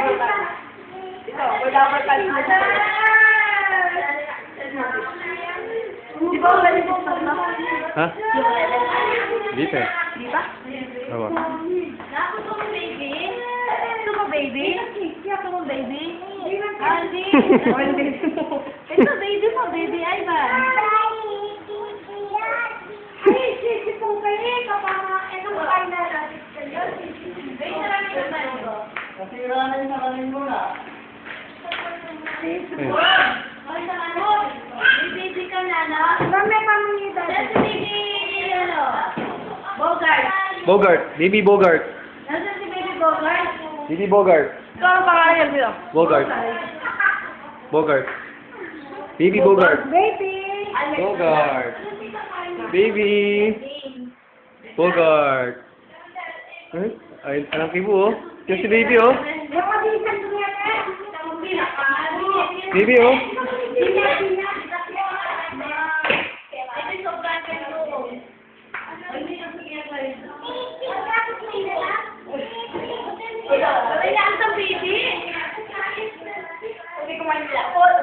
Ito, wala pa tayo. Di ba wala dito sa na? Ha? Dito eh. Di ba? Awa. Gusto mo baby? Gusto mo baby? Gusto mo baby? Hindi. Ito baby mo, baby Ivan. Ay, sisi po kayo. Kapag itong kain na natin kayo. Baby na lang yung naman. Kasi ranin na ranin mo na. Sisi po. Ay, sa ano? May baby ka na, no? Mami, pamangita. That's baby, ano? Bogart. Bogart. Baby Bogart. Nasaan si baby Bogart? Baby Bogart. Ito ang pangalan niya. Bogart. Bogart. Baby Bogart. Baby! Bogart. Baby. Bogart. Ay, anak ibo oh. Yung si baby oh. Baby oh. Kailangan sa baby. Hindi ko man nila. Oh, ito